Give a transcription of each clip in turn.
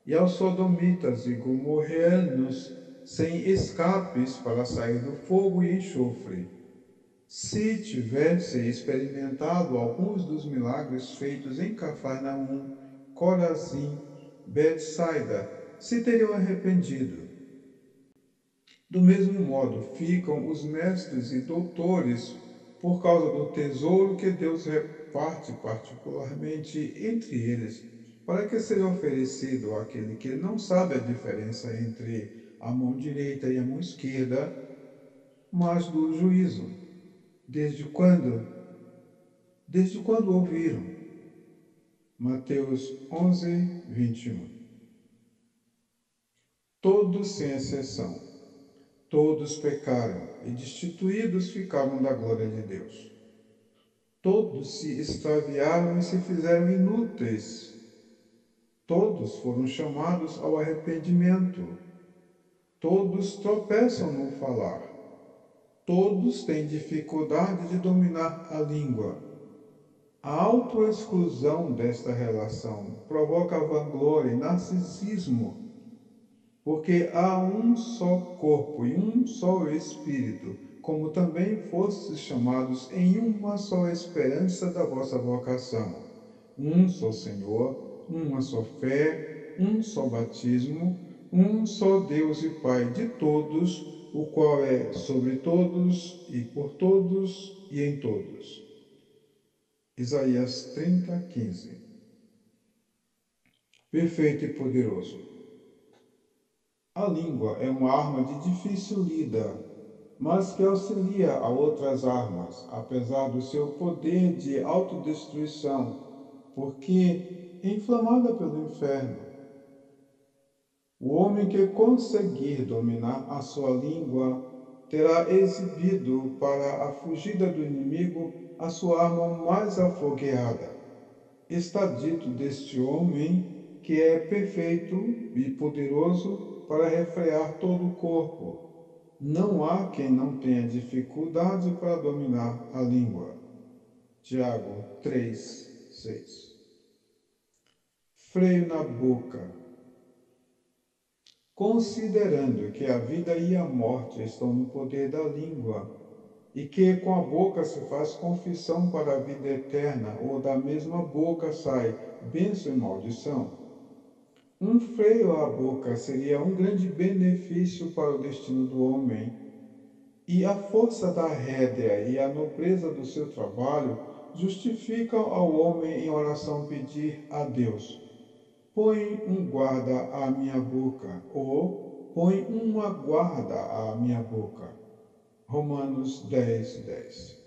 e aos sodomitas e gomorreanos sem escapes para sair do fogo e enxofre. Se tivesse experimentado alguns dos milagres feitos em Cafarnaum, Corazim, Betsaida, se teriam arrependido. Do mesmo modo, ficam os mestres e doutores por causa do tesouro que Deus reparte particularmente entre eles, para que seja oferecido àquele que não sabe a diferença entre a mão direita e a mão esquerda, mas do juízo. Desde quando? Desde quando ouviram? Mateus 11, 21. Todos sem exceção. Todos pecaram e destituídos ficaram da glória de Deus. Todos se extraviaram e se fizeram inúteis. Todos foram chamados ao arrependimento. Todos tropeçam no falar. Todos têm dificuldade de dominar a língua. A autoexclusão desta relação provoca vanglória e narcisismo, porque há um só corpo e um só Espírito, como também fostes chamados em uma só esperança da vossa vocação. Um só Senhor, uma só fé, um só batismo, um só Deus e Pai de todos, o qual é sobre todos e por todos e em todos. Isaías 30, 15. Perfeito e poderoso. A língua é uma arma de difícil lida, mas que auxilia a outras armas, apesar do seu poder de autodestruição, porque é inflamada pelo inferno. O homem que conseguir dominar a sua língua terá exibido para a fugida do inimigo a sua arma mais afogueada. Está dito deste homem que é perfeito e poderoso para refrear todo o corpo. Não há quem não tenha dificuldade para dominar a língua. Tiago 3, 6. Freio na boca. Considerando que a vida e a morte estão no poder da língua, e que com a boca se faz confissão para a vida eterna, ou da mesma boca sai bênção e maldição, um freio à boca seria um grande benefício para o destino do homem, e a força da rédea e a nobreza do seu trabalho justificam ao homem em oração pedir a Deus: põe um guarda à minha boca, ou põe uma guarda à minha boca. Romanos 10, 10.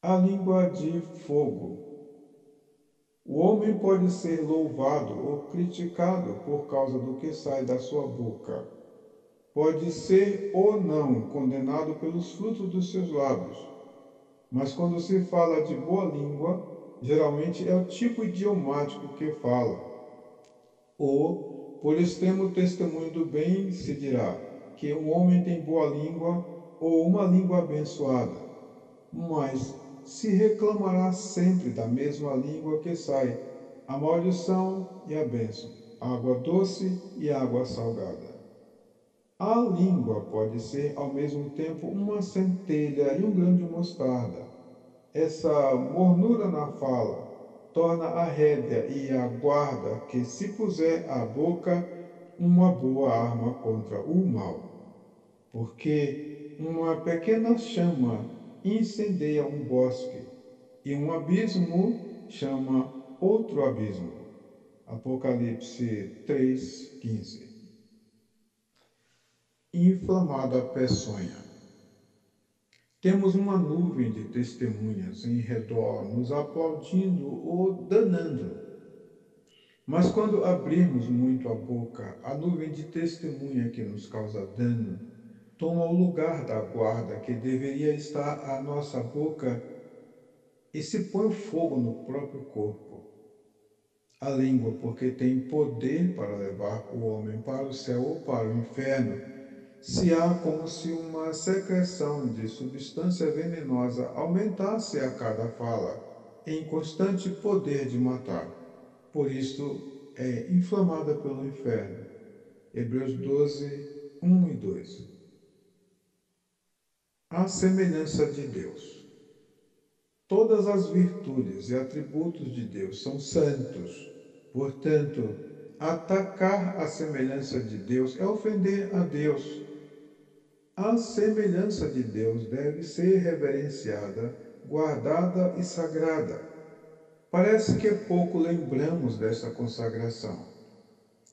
A língua de fogo. O homem pode ser louvado ou criticado por causa do que sai da sua boca. Pode ser ou não condenado pelos frutos dos seus lábios. Mas quando se fala de boa língua, geralmente é o tipo idiomático que fala. Ou, por extremo testemunho do bem, se dirá que um homem tem boa língua ou uma língua abençoada. Mas se reclamará sempre da mesma língua que sai a maldição e a bênção, água doce e água salgada. A língua pode ser ao mesmo tempo uma centelha e um grão de mostarda. Essa mornura na fala torna a rédea e a guarda que se puser à boca uma boa arma contra o mal. Porque uma pequena chama incendeia um bosque, e um abismo chama outro abismo. Apocalipse 3:15. Inflamada peçonha. Temos uma nuvem de testemunhas em redor, nos aplaudindo ou danando. Mas quando abrirmos muito a boca, a nuvem de testemunha que nos causa dano toma o lugar da guarda que deveria estar à nossa boca e se põe fogo no próprio corpo. A língua, porque tem poder para levar o homem para o céu ou para o inferno, se há como se uma secreção de substância venenosa aumentasse a cada fala, em constante poder de matar. Por isto, é inflamada pelo inferno. Hebreus 12, 1 e 2. A semelhança de Deus. Todas as virtudes e atributos de Deus são santos. Portanto, atacar a semelhança de Deus é ofender a Deus. A semelhança de Deus deve ser reverenciada, guardada e sagrada. Parece que pouco lembramos dessa consagração,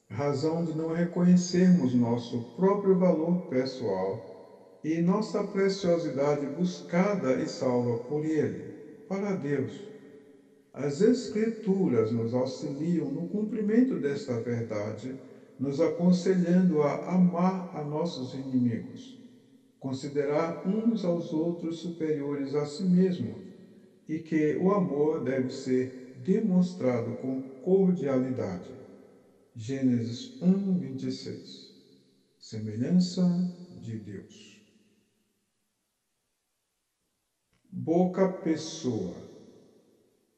razão de não reconhecermos nosso próprio valor pessoal e nossa preciosidade buscada e salva por Ele, para Deus. As Escrituras nos auxiliam no cumprimento desta verdade, nos aconselhando a amar a nossos inimigos, considerar uns aos outros superiores a si mesmo, e que o amor deve ser demonstrado com cordialidade. Gênesis 1, 26. Semelhança de Deus. Boca pessoa.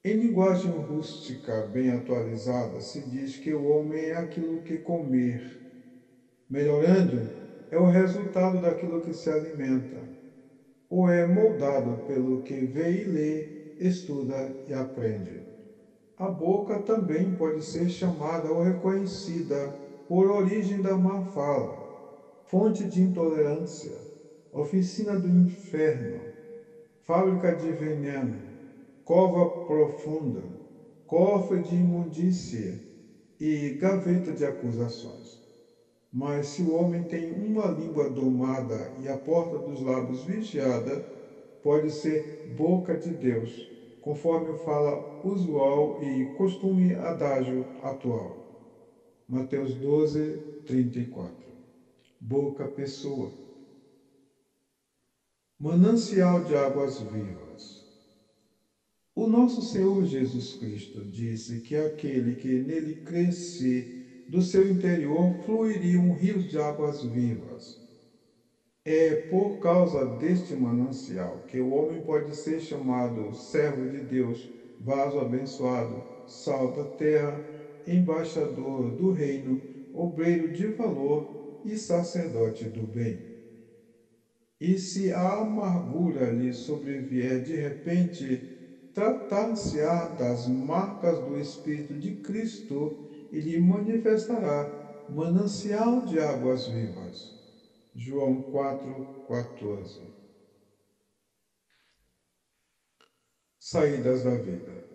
Em linguagem rústica bem atualizada, se diz que o homem é aquilo que comer. Melhorando, é o resultado daquilo que se alimenta, ou é moldado pelo que vê e lê, estuda e aprende. A boca também pode ser chamada ou reconhecida por origem da má fala, fonte de intolerância, oficina do inferno, fábrica de veneno, cova profunda, cofre de imundícia e gaveta de acusações. Mas se o homem tem uma língua domada e a porta dos lábios vigiada, pode ser boca de Deus, conforme fala usual e costume adágio atual. Mateus 12, 34. Boca pessoa. Manancial de águas vivas. O nosso Senhor Jesus Cristo disse que aquele que nele cresce, do seu interior fluiriam rios de águas vivas. É por causa deste manancial que o homem pode ser chamado servo de Deus, vaso abençoado, sal da terra, embaixador do reino, obreiro de valor e sacerdote do bem. E se a amargura lhe sobrevier de repente, tratar-se-á das marcas do Espírito de Cristo e lhe manifestará manancial de águas vivas. João 4,14. Saídas da vida.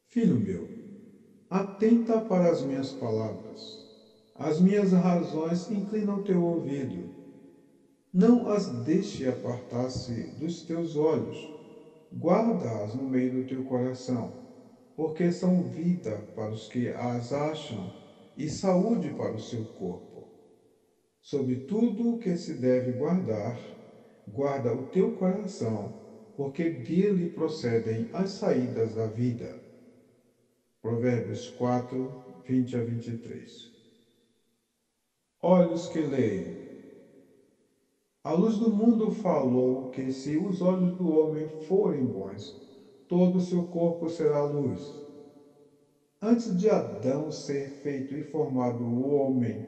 Filho meu, atenta para as minhas palavras. As minhas razões inclinam teu ouvido. Não as deixe apartar-se dos teus olhos. Guarda-as no meio do teu coração, porque são vida para os que as acham e saúde para o seu corpo. Sobre tudo o que se deve guardar, guarda o teu coração, porque dele procedem as saídas da vida. Provérbios 4, 20 a 23. Olhos que leem. A luz do mundo falou que se os olhos do homem forem bons, todo o seu corpo será luz. Antes de Adão ser feito e formado o homem,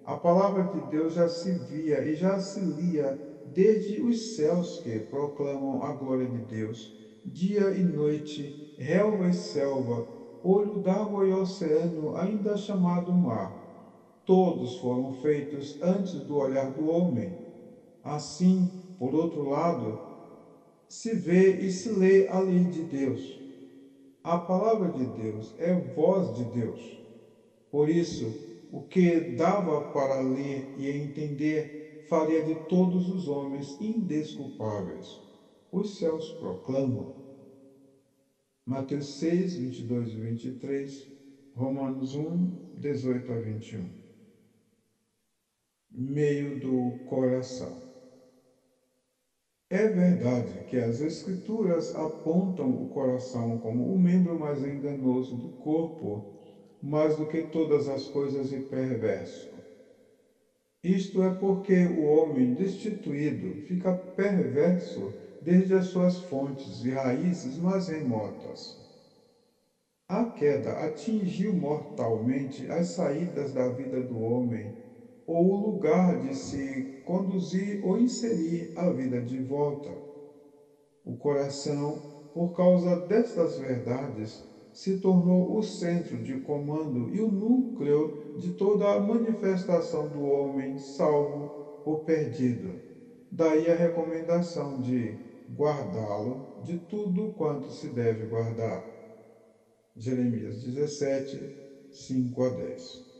a palavra de Deus já se via e já se lia desde os céus que proclamam a glória de Deus, dia e noite, relva e selva, olho d'água e oceano, ainda chamado mar. Todos foram feitos antes do olhar do homem. Assim, por outro lado, se vê e se lê a lei de Deus. A palavra de Deus é voz de Deus. Por isso, o que dava para ler e entender faria de todos os homens indesculpáveis. Os céus proclamam. Mateus 6, 22 e 23, Romanos 1, 18 a 21. Meio do coração. É verdade que as Escrituras apontam o coração como o membro mais enganoso do corpo, mais do que todas as coisas e perverso. Isto é porque o homem destituído fica perverso desde as suas fontes e raízes mais remotas. A queda atingiu mortalmente as saídas da vida do homem, ou o lugar de se conduzir ou inserir a vida de volta. O coração, por causa destas verdades, se tornou o centro de comando e o núcleo de toda a manifestação do homem salvo ou perdido. Daí a recomendação de guardá-lo de tudo quanto se deve guardar. Jeremias 17, 5 a 10.